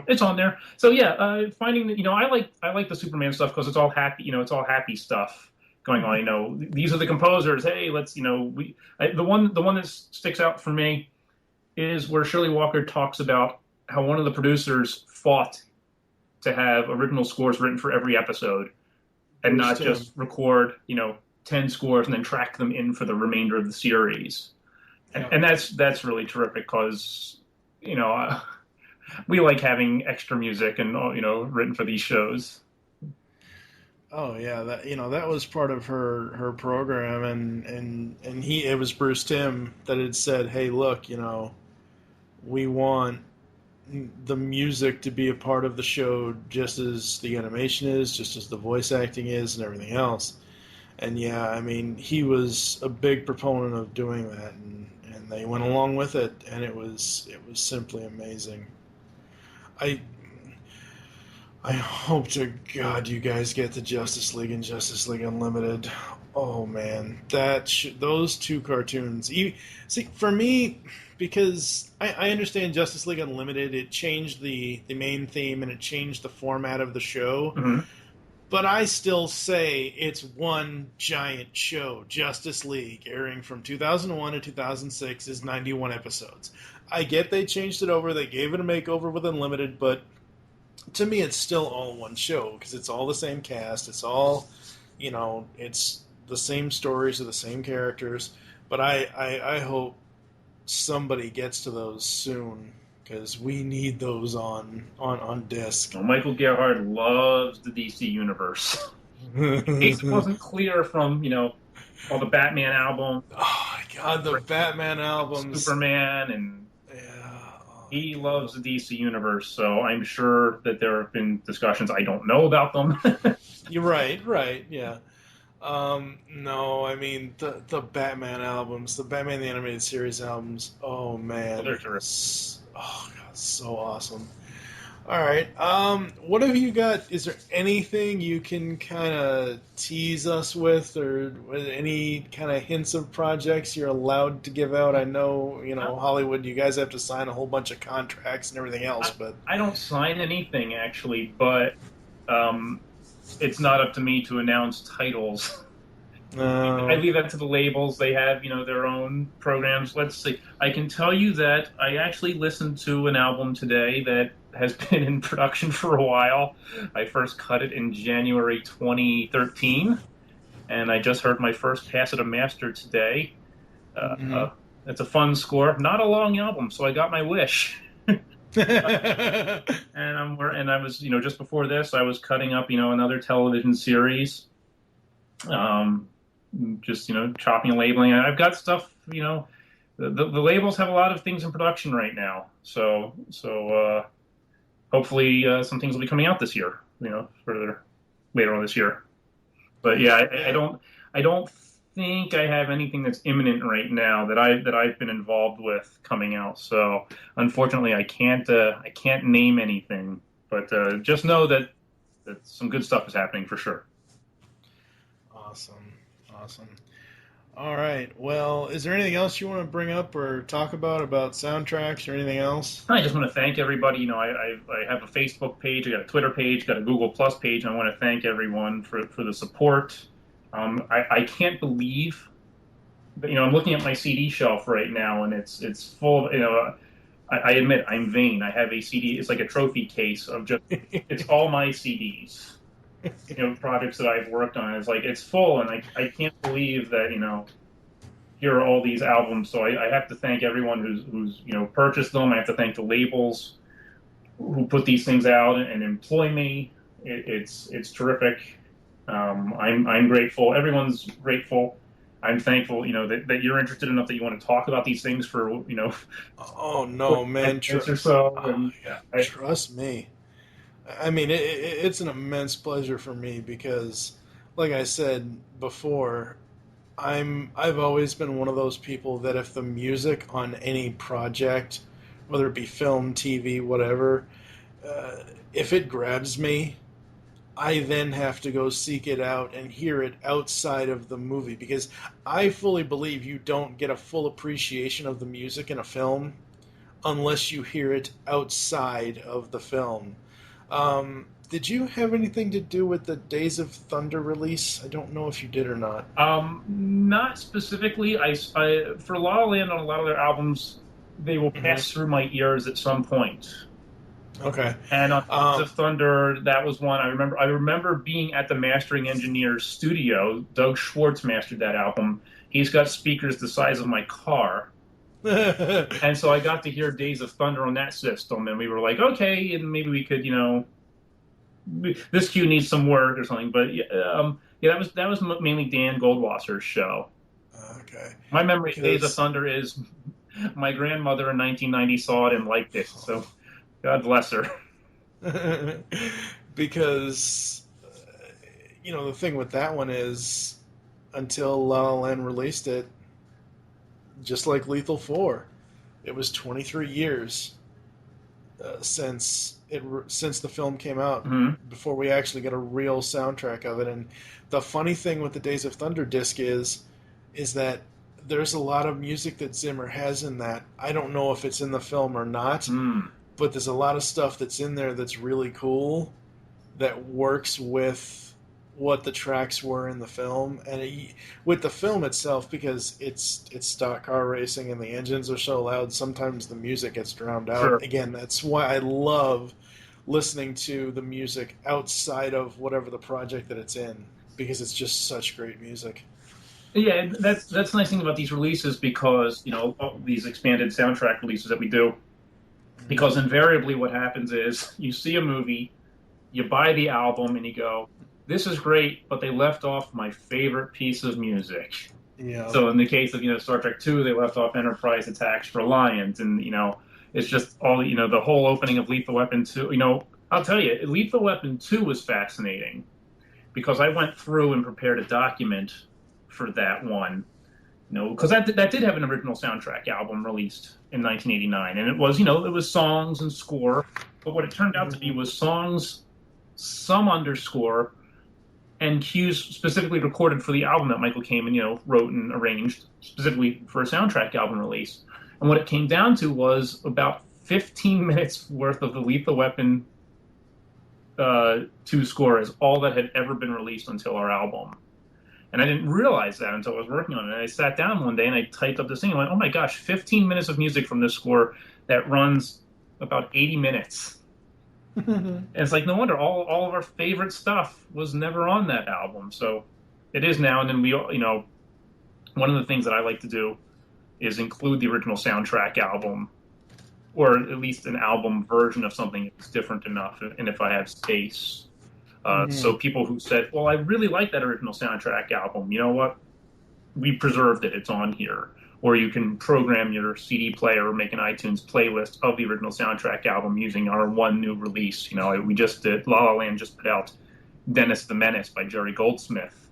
it's on there. So yeah, finding that I like the Superman stuff because it's all happy. It's all happy stuff going on. These are the composers. Hey, let's the one that sticks out for me is where Shirley Walker talks about how one of the producers fought to have original scores written for every episode. And not just record, 10 scores and then track them in for the remainder of the series. And that's really terrific because, we like having extra music and, written for these shows. Oh yeah, that was part of her program, and it was Bruce Timm that had said, "Hey, look, we want the music to be a part of the show just as the animation is, just as the voice acting is, and everything else." And yeah, I mean, he was a big proponent of doing that, and they went along with it, and it was simply amazing. I hope to God you guys get to Justice League and Justice League Unlimited. Oh man, those two cartoons. See, for me, because I understand Justice League Unlimited, it changed the main theme and it changed the format of the show. Mm-hmm. But I still say it's one giant show. Justice League, airing from 2001 to 2006, is 91 episodes. I get they changed it over, they gave it a makeover with Unlimited, but to me it's still all one show because it's all the same cast. It's all, it's the same stories of the same characters. But I hope somebody gets to those soon because we need those on disc. Well, Michael Gerhardt loves the DC universe. In case it wasn't clear from all the Batman albums. Oh my God, the Batman albums, Superman, and he loves the DC universe. So I'm sure that there have been discussions. I don't know about them. You're right, yeah. No, I mean the Batman albums, the Batman the Animated Series albums. Oh man, they're terrific. Oh God, so awesome. All right, what have you got? Is there anything you can kind of tease us with, or any kind of hints of projects you're allowed to give out? I know, Hollywood, you guys have to sign a whole bunch of contracts and everything else, but I don't sign anything actually, but it's not up to me to announce titles. I leave that to the labels. They have, their own programs. Let's see. I can tell you that I actually listened to an album today that has been in production for a while. I first cut it in January 2013, and I just heard my first pass at a master today. It's a fun score. Not a long album, so I got my wish. And I was, just before this, I was cutting up, another television series. Just, chopping and labeling. I've got stuff, the labels have a lot of things in production right now. So hopefully some things will be coming out this year, further later on this year. But yeah, I don't think I have anything that's imminent right now that I've been involved with coming out. So unfortunately, I can't name anything. But just know that some good stuff is happening for sure. Awesome. All right. Well, is there anything else you want to bring up or talk about soundtracks or anything else? I just want to thank everybody. You know, I have a Facebook page, I got a Twitter page, got a Google Plus page. And I want to thank everyone for the support. I can't believe that, you know, I'm looking at my CD shelf right now, and it's full of, you know, I admit I'm vain. I have a CD. It's like a trophy case of just, it's all my CDs. You know, projects that I've worked on. It's like, it's full, and I can't believe that, you know, here are all these albums. So I have to thank everyone who's you know, purchased them. I have to thank the labels who put these things out and employ me. It's terrific. I'm grateful. Everyone's grateful. I'm thankful, you know, that you're interested enough that you want to talk about these things for, you know. Oh no, man! Trust me. I mean, it's an immense pleasure for me because, like I said before, I've always been one of those people that if the music on any project, whether it be film, TV, whatever, if it grabs me, I then have to go seek it out and hear it outside of the movie, because I fully believe you don't get a full appreciation of the music in a film unless you hear it outside of the film. Did you have anything to do with the Days of Thunder release? I don't know if you did or not. Not specifically. I for La La Land, on a lot of their albums, they will pass through my ears at some point. Okay. And on Days of Thunder, that was one I remember being at the mastering engineer's studio. Doug Schwartz mastered that album. He's got speakers the size of my car. And so I got to hear Days of Thunder on that system, and we were like, okay, and maybe we could, you know, this cue needs some work or something. But yeah, that was mainly Dan Goldwasser's show. Okay. My memory of Days of Thunder is my grandmother in 1990 saw it and liked it, so God bless her. Because, you know, the thing with that one is, until La La Land released it, just like Lethal 4, it was 23 years since the film came out, before we actually got a real soundtrack of it. And the funny thing with the Days of Thunder disc is that there's a lot of music that Zimmer has in that. I don't know if it's in the film or not, but there's a lot of stuff that's in there that's really cool, that works with what the tracks were in the film, and with the film itself, because it's stock car racing and the engines are so loud, sometimes the music gets drowned out. Sure. Again, that's why I love listening to the music outside of whatever the project that it's in, because it's just such great music. Yeah, that's the nice thing about these releases, because, you know, these expanded soundtrack releases that we do, because invariably what happens is you see a movie, you buy the album, and you go, this is great, but they left off my favorite piece of music. Yeah. So in the case of, you know, Star Trek II, they left off Enterprise Attacks for Alliance, and, you know, it's just all, you know, the whole opening of Lethal Weapon 2. You know, I'll tell you, Lethal Weapon 2 was fascinating, because I went through and prepared a document for that one, you know, because that did have an original soundtrack album released in 1989, and it was, you know, it was songs and score, but what it turned out to be was songs, some underscore, and cues specifically recorded for the album that Michael Kamen, you know, wrote and arranged specifically for a soundtrack album release. And what it came down to was about 15 minutes worth of the Lethal Weapon 2 score is all that had ever been released until our album. And I didn't realize that until I was working on it. And I sat down one day and I typed up this thing and went, oh my gosh, 15 minutes of music from this score that runs about 80 minutes. And it's like, no wonder all of our favorite stuff was never on that album. So it is now. And then we, you know, one of the things that I like to do is include the original soundtrack album, or at least an album version of something that's different enough, and if I have space. So people who said, well, I really like that original soundtrack album, you know what? We preserved it. It's on here. Or you can program your CD player or make an iTunes playlist of the original soundtrack album using our one new release. You know, we just did, La La Land just put out Dennis the Menace by Jerry Goldsmith.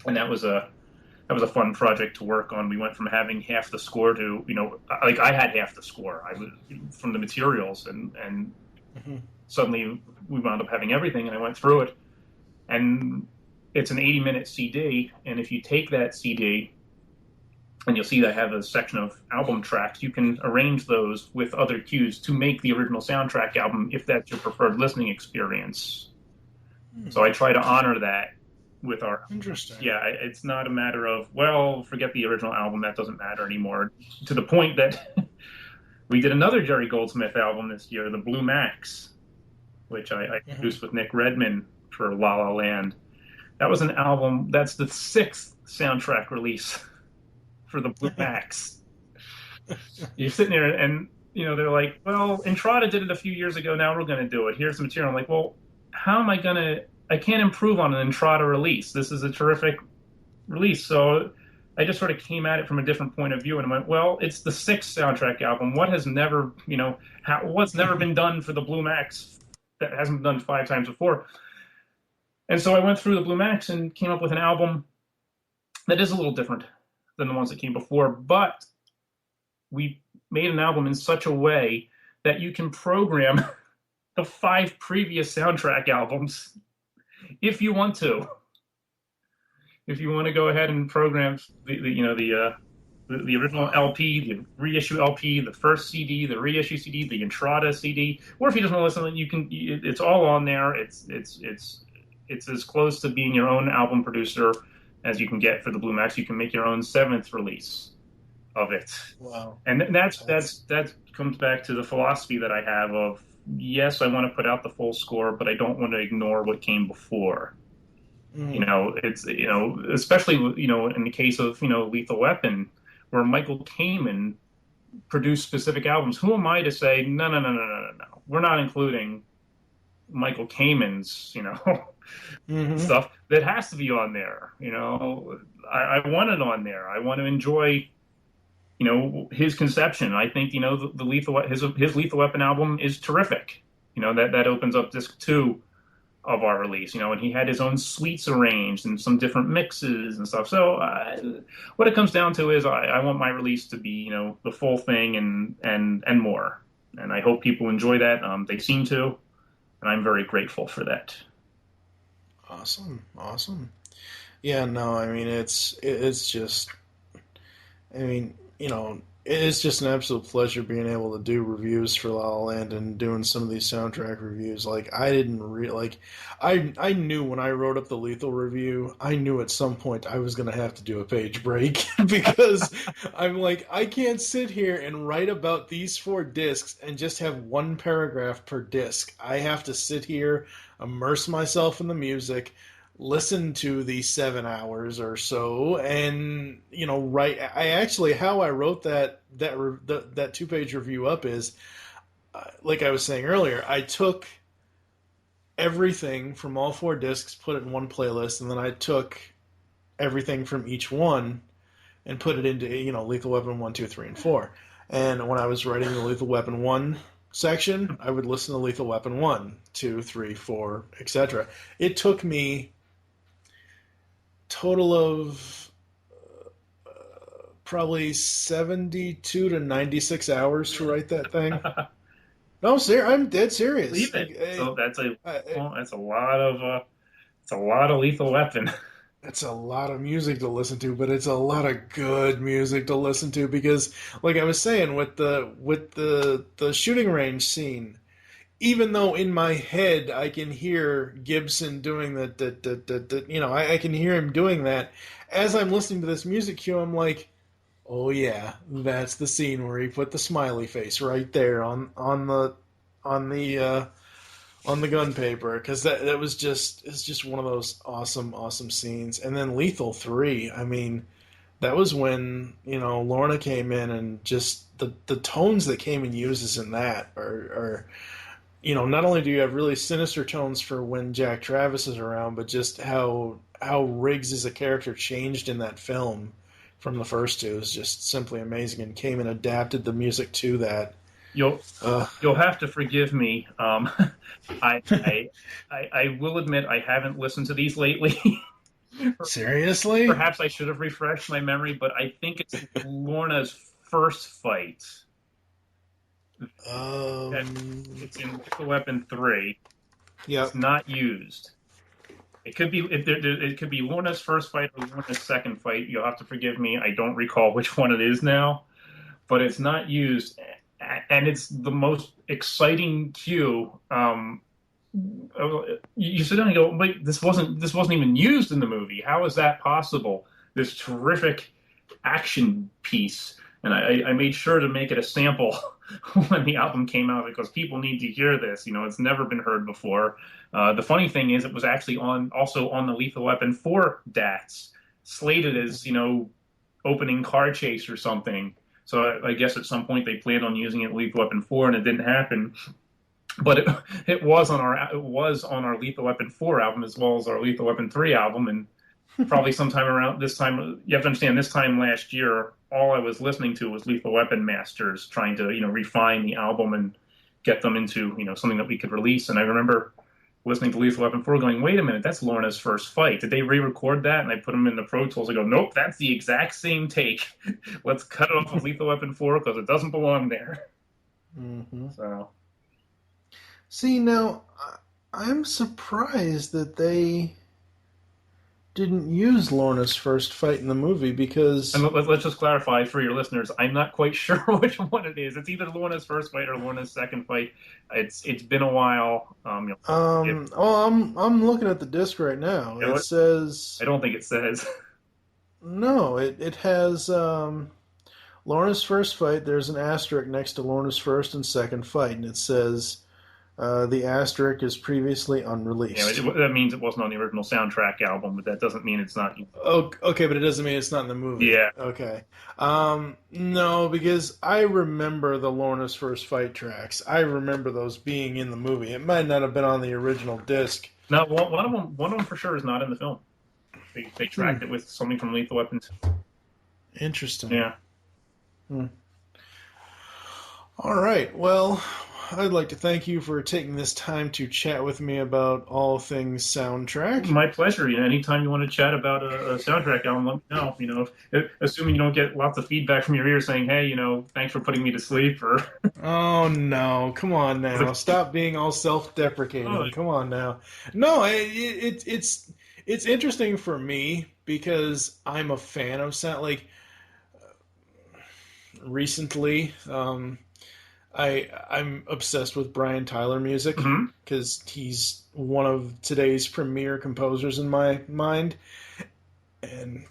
And that was a fun project to work on. We went from having half the score to, you know, like I had half the score. I was from the materials, and suddenly we wound up having everything, and I went through it. And it's an 80-minute CD, and if you take that CD, and you'll see that I have a section of album tracks, you can arrange those with other cues to make the original soundtrack album if that's your preferred listening experience. So I try to honor that with our... Interesting. Yeah, it's not a matter of, well, forget the original album, that doesn't matter anymore. To the point that we did another Jerry Goldsmith album this year, the Blue Max, which I produced with Nick Redman for La La Land. That was an album, that's the 6th soundtrack release for the Blue Max. You're sitting there and, they're like, well, Entrada did it a few years ago, now we're going to do it. Here's the material. I'm like, well, how am I going to... I can't improve on an Entrada release. This is a terrific release. So I just sort of came at it from a different point of view and went, well, it's the 6th soundtrack album. What has never, what's never been done for the Blue Max that hasn't been done 5 times before? And so I went through the Blue Max and came up with an album that is a little different than the ones that came before, but we made an album in such a way that you can program the 5 previous soundtrack albums if you want to. If you want to go ahead and program the original LP, the reissue LP, the first CD, the reissue CD, the Entrada CD, or if you just want to listen, you can. It's all on there. It's as close to being your own album producer as you can get for the Blue Max. You can make your own 7th release of it. Wow. And that comes back to the philosophy that I have of, yes, I want to put out the full score, but I don't want to ignore what came before. It's, especially, in the case of, Lethal Weapon, where Michael Kamen produced specific albums. Who am I to say, no, we're not including Michael Kamen's, stuff that has to be on there. I want it on there. I want to enjoy, his conception. I think, the Lethal, his Lethal Weapon album is terrific. That opens up disc 2 of our release, and he had his own suites arranged and some different mixes and stuff. So what it comes down to is I want my release to be, the full thing and more. And I hope people enjoy that. They seem to, and I'm very grateful for that. Awesome. Yeah, no, I mean, it's just, it's just an absolute pleasure being able to do reviews for La La Land and doing some of these soundtrack reviews. Like, I knew when I wrote up the Lethal review, I knew at some point I was going to have to do a page break because I'm like, I can't sit here and write about these 4 discs and just have 1 paragraph per disc. I have to sit here, immerse myself in the music, listen to the 7 hours or so, and write. How I wrote that 2-page review up is, like I was saying earlier, I took everything from all 4 discs, put it in one playlist, and then I took everything from each one and put it into Lethal Weapon 1, 2, 3, and 4. And when I was writing the Lethal Weapon 1 section, I would listen to Lethal Weapon 1, 2, 3, 4, etc. It took me total of probably 72 to 96 hours to write that thing. No, I'm dead serious. Leave it. So that's a lot of Lethal Weapon. It's a lot of music to listen to, but it's a lot of good music to listen to because, like I was saying, with the shooting range scene, even though in my head I can hear Gibson doing I can hear him doing that. As I'm listening to this music cue, I'm like, oh yeah, that's the scene where he put the smiley face right there on the gun paper, because it's just one of those awesome scenes. And then Lethal 3, I mean, that was when Lorna came in, and just the tones that Kamen uses in that are not only do you have really sinister tones for when Jack Travis is around, but just how Riggs as a character changed in that film from the first 2 is just simply amazing, and Kamen adapted the music to that. You'll have to forgive me. I will admit I haven't listened to these lately. Seriously? Perhaps I should have refreshed my memory, but I think it's Lorna's first fight. It's in Lethal Weapon 3. Yeah. It's not used. It could be it could be Lorna's first fight or Lorna's second fight. You'll have to forgive me. I don't recall which one it is now, but it's not used, and it's the most exciting cue. You sit down and go, wait, this wasn't even used in the movie. How is that possible? This terrific action piece, and I made sure to make it a sample when the album came out because people need to hear this. It's never been heard before. The funny thing is, it was actually also on the Lethal Weapon 4 DATs, slated as opening car chase or something. So I guess at some point they planned on using it in Lethal Weapon 4, and it didn't happen. But it was on our Lethal Weapon 4 album as well as our Lethal Weapon 3 album, and probably sometime around this time. You have to understand, this time last year, all I was listening to was Lethal Weapon masters, trying to refine the album and get them into something that we could release. And I remember listening to Lethal Weapon 4, going, "Wait a minute, that's Lorna's first fight. Did they re-record that?" And I put them in the Pro Tools. I go, "Nope, that's the exact same take. Let's cut it off of Lethal Weapon 4 because it doesn't belong there." Mm-hmm. So. See, now, I'm surprised that they didn't use Lorna's first fight in the movie because... And let's just clarify for your listeners, I'm not quite sure which one it is. It's either Lorna's first fight or Lorna's second fight. It's been a while. I'm looking at the disc right now. It says... I don't think it says. No, it has Lorna's first fight. There's an asterisk next to Lorna's first and second fight, and it says... the asterisk is previously unreleased. Yeah, that means it wasn't on the original soundtrack album, but that doesn't mean it's not. Oh, okay, but it doesn't mean it's not in the movie. Yeah. Okay. No, because I remember the Lorna's first fight tracks. I remember those being in the movie. It might not have been on the original disc. No, one of them for sure is not in the film. They tracked it with something from Lethal Weapon. Interesting. Yeah. All right. Well, I'd like to thank you for taking this time to chat with me about all things soundtrack. My pleasure. Anytime you want to chat about a soundtrack album, let me know. Assuming you don't get lots of feedback from your ears saying, "Hey, thanks for putting me to sleep," or. Oh no! Come on now! Stop being all self-deprecating. Oh. Come on now. No, it's interesting for me because I'm a fan of sound. Like recently. I'm obsessed with Brian Tyler music because he's one of today's premier composers in my mind. And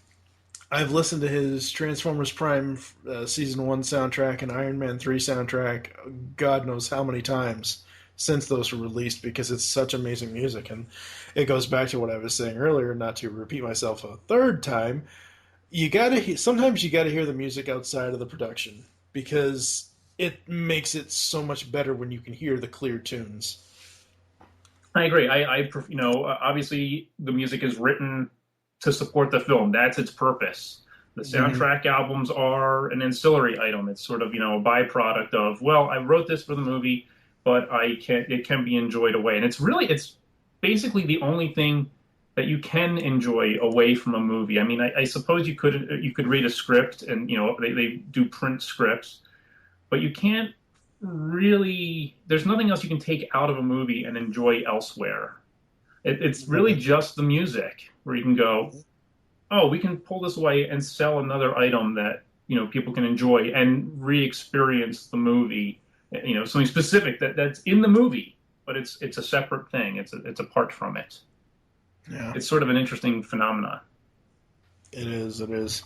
I've listened to his Transformers Prime Season 1 soundtrack and Iron Man 3 soundtrack God knows how many times since those were released because it's such amazing music. And it goes back to what I was saying earlier, not to repeat myself a third time. Sometimes you gotta hear the music outside of the production because it makes it so much better when you can hear the clear tunes. I agree. Obviously the music is written to support the film. That's its purpose. The soundtrack albums are an ancillary item. It's sort of, a byproduct of, well, I wrote this for the movie, but it can be enjoyed away. And it's basically the only thing that you can enjoy away from a movie. I mean, I suppose you could read a script and, they do print scripts. But you can't really... There's nothing else you can take out of a movie and enjoy elsewhere. It's really just the music where you can go, oh, we can pull this away and sell another item that people can enjoy and re-experience the movie. Something specific that's in the movie, but it's a separate thing. It's apart from it. Yeah. It's sort of an interesting phenomenon. It is.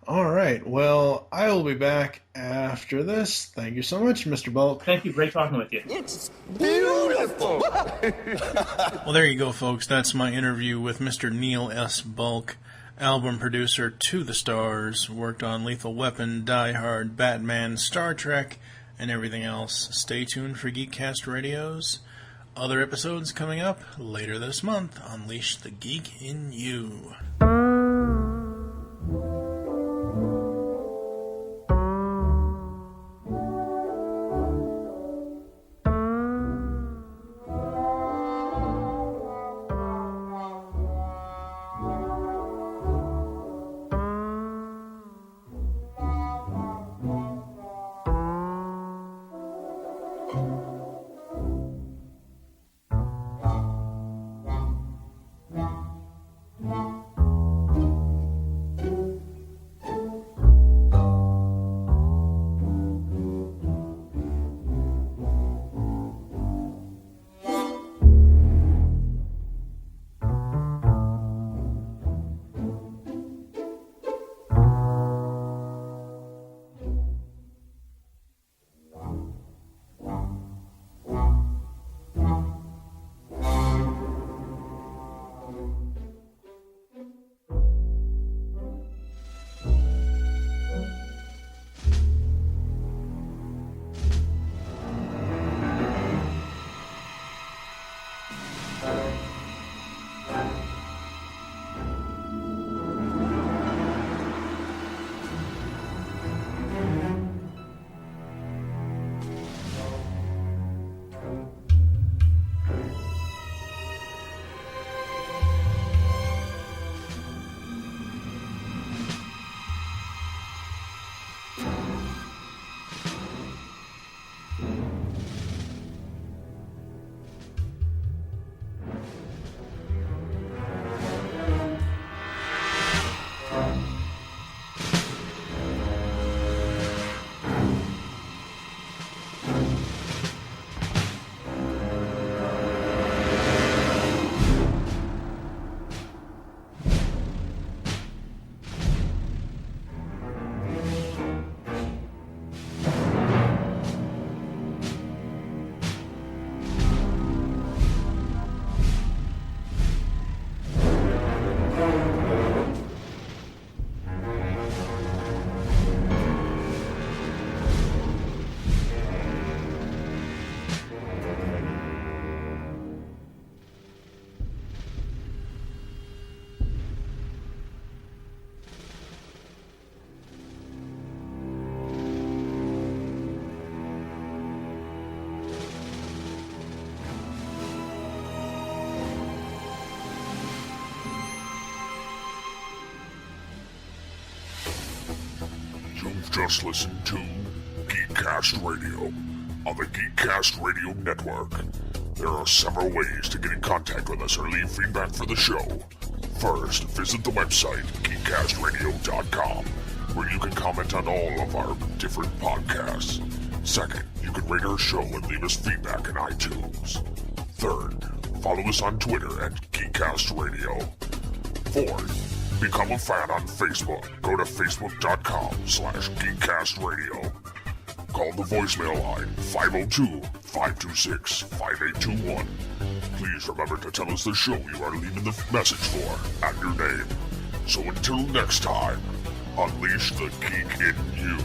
All right. Well, I will be back after this. Thank you so much, Mr. Bulk. Thank you. Great talking with you. It's beautiful. Well, there you go, folks. That's my interview with Mr. Neil S. Bulk, album producer to the stars, worked on Lethal Weapon, Die Hard, Batman, Star Trek, and everything else. Stay tuned for GeekCast Radio's other episodes coming up later this month. Unleash the Geek in You. just listened to GeekCast Radio on the GeekCast Radio Network. There are several ways to get in contact with us or leave feedback for the show. First, visit the website, geekcastradio.com, where you can comment on all of our different podcasts. Second, you can rate our show and leave us feedback in iTunes. Third, follow us on Twitter at GeekCast Radio. Fourth, become a fan on Facebook. Go to facebook.com/GeekCastRadio. Call the voicemail line 502-526-5821. Please remember to tell us the show you are leaving the message for and your name. So until next time, unleash the geek in you.